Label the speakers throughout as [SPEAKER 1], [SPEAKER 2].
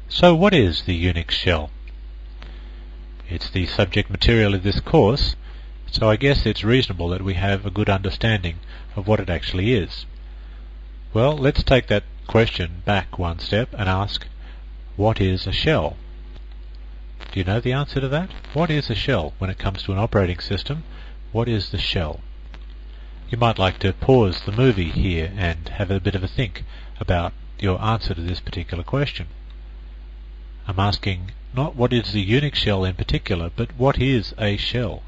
[SPEAKER 1] So what is the UNIX shell? It's the subject material of this course, so I guess it's reasonable that we have a good understanding of what it actually is. Well, let's take that question back one step and ask, what is a shell? Do you know the answer to that? What is a shell when it comes to an operating system? What is the shell? You might like to pause the movie here and have a bit of a think about your answer to this particular question. I'm asking not what is the UNIX shell in particular, but what is a shell?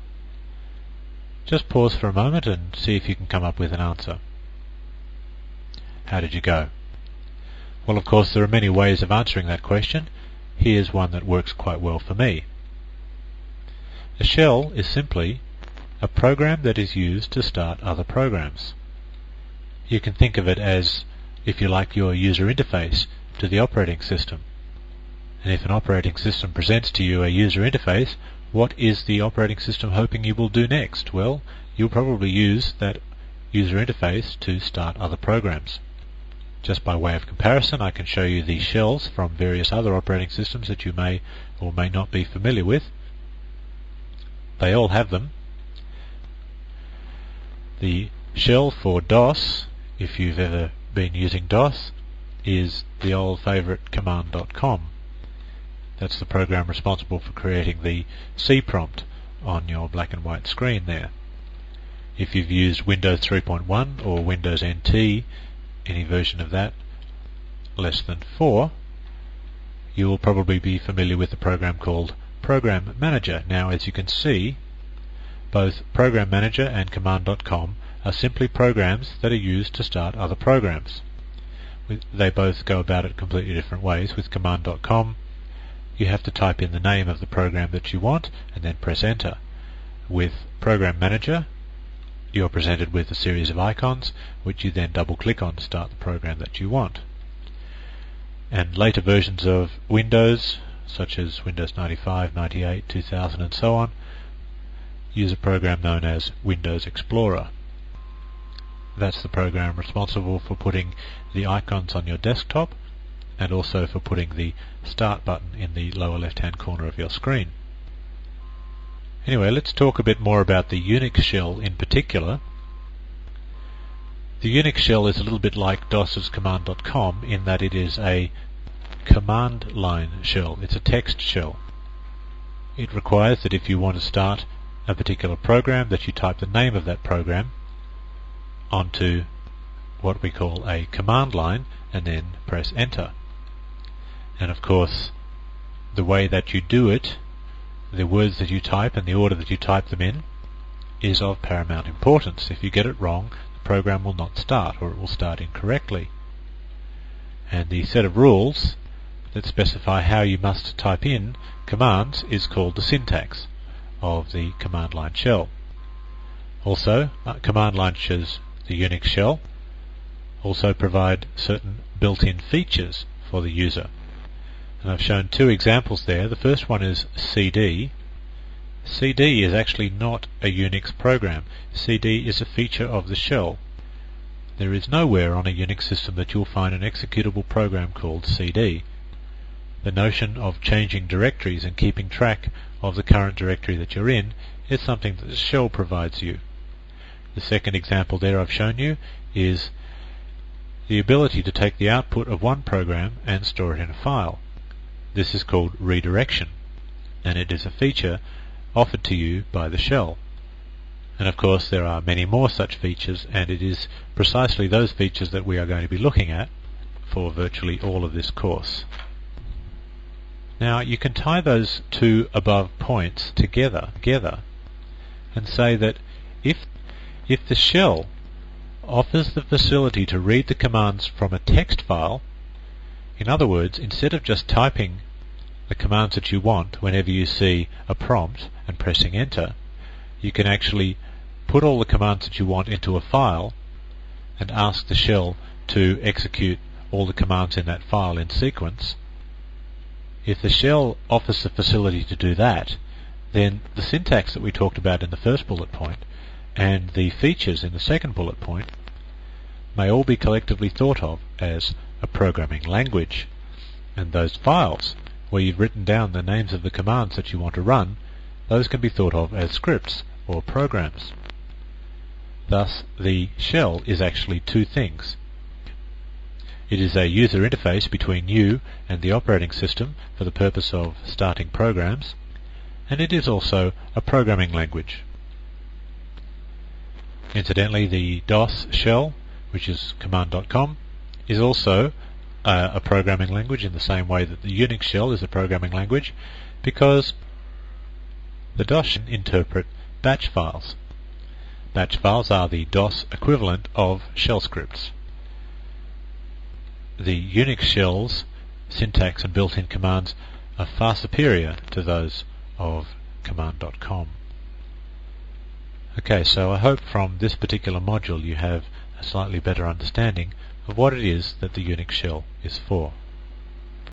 [SPEAKER 1] Just pause for a moment and see if you can come up with an answer. How did you go? Well, of course, there are many ways of answering that question. Here's one that works quite well for me. A shell is simply a program that is used to start other programs. You can think of it as, if you like, your user interface to the operating system. And if an operating system presents to you a user interface, what is the operating system hoping you will do next? Well, you'll probably use that user interface to start other programs. Just by way of comparison, I can show you the shells from various other operating systems that you may or may not be familiar with. They all have them. The shell for DOS, if you've ever been using DOS, is the old favorite command.com. That's the program responsible for creating the C prompt on your black and white screen there. If you've used Windows 3.1 or Windows NT, any version of that less than 4, you will probably be familiar with a program called Program Manager. Now, as you can see, both Program Manager and command.com are simply programs that are used to start other programs. They both go about it completely different ways. With command.com, you have to type in the name of the program that you want and then press enter. With Program Manager, you're presented with a series of icons which you then double click on to start the program that you want. And later versions of Windows, such as Windows 95, 98, 2000 and so on, use a program known as Windows Explorer. That's the program responsible for putting the icons on your desktop and also for putting the Start button in the lower left-hand corner of your screen. Anyway, let's talk a bit more about the UNIX shell in particular. The UNIX shell is a little bit like DOS's command.com in that it is a command line shell. It's a text shell. It requires that if you want to start a particular program, that you type the name of that program onto what we call a command line and then press enter. And of course, the way that you do it, the words that you type and the order that you type them in, is of paramount importance. If you get it wrong, the program will not start, or it will start incorrectly. And the set of rules that specify how you must type in commands is called the syntax of the command line shell. Also, command launchers, the UNIX shell, also provide certain built-in features for the user. And I've shown two examples there. The first one is CD. CD is actually not a UNIX program. CD is a feature of the shell. There is nowhere on a UNIX system that you'll find an executable program called CD. The notion of changing directories and keeping track of the current directory that you're in is something that the shell provides you. The second example there I've shown you is the ability to take the output of one program and store it in a file. This is called redirection, and it is a feature offered to you by the shell. And of course there are many more such features, and it is precisely those features that we are going to be looking at for virtually all of this course. Now you can tie those two above points together and say that if the shell offers the facility to read the commands from a text file, in other words, instead of just typing the commands that you want whenever you see a prompt and pressing enter, you can actually put all the commands that you want into a file and ask the shell to execute all the commands in that file in sequence. If the shell offers the facility to do that, then the syntax that we talked about in the first bullet point and the features in the second bullet point may all be collectively thought of as a programming language. And those files, where you've written down the names of the commands that you want to run, those can be thought of as scripts or programs. Thus, the shell is actually two things. It is a user interface between you and the operating system for the purpose of starting programs, and it is also a programming language. Incidentally, the DOS shell, which is command.com, is also a programming language in the same way that the UNIX shell is a programming language, because the DOS interpret batch files. Batch files are the DOS equivalent of shell scripts. The UNIX shell's syntax and built-in commands are far superior to those of command.com. Okay, so I hope from this particular module you have a slightly better understanding of what it is that the UNIX shell is for.